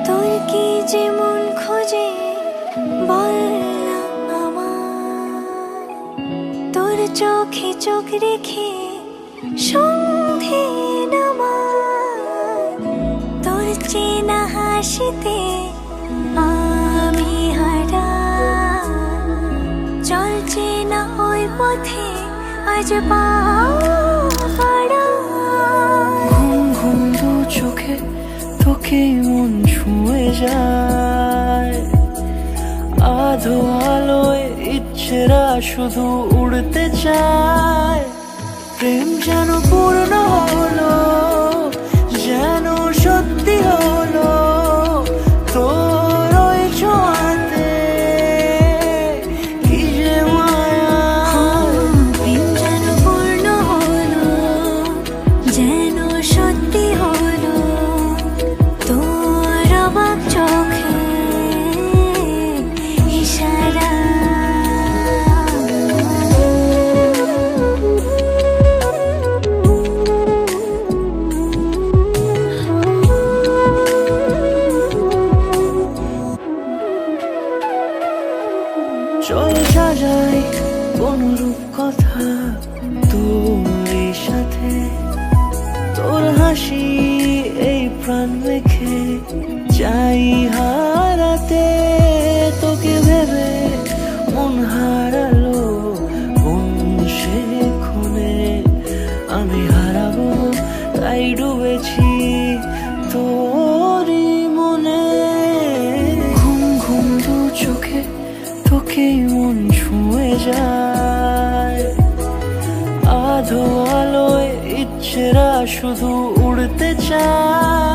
তোর কি যে মন খোঁজে বল না আমায়, তোর চোখে চোখ রেখে সন্ধে নামায়, তোর চেনা হাসিতে আমি হারাই, চল চেনা ওই পথে আজ পাও হারাই। ঘুম ঘুম দু চোখে তোকে মন ছুঁয়ে যায়, আধো আলোয় ইচ্ছেরা শুধু উড়তে চায়। প্রেম যেন পূর্ণ হলো, যেন সত্যি হলো, তোর ওই ছোঁয়াতে কি যে মায়া। প্রেম যেন পূর্ণ হলো, যেন সত্যি হলো, তোর অবাক চোখে ইশারা। চল সাজাই কোন রূপ কথা তোর সাথে, তোর হাসি এই প্রাণ রেখে চাই হারাতে। তোকে ভেবে মন হারালো কোন সে ক্ষণে, আমি হারাবো তাই ডুবেছি তোরই মনে। ঘুম ঘুম দু চোখে তোকে মন ছুঁয়ে যায়, আধো আলোয় ইচ্ছেরা শুধু উড়তে চায়।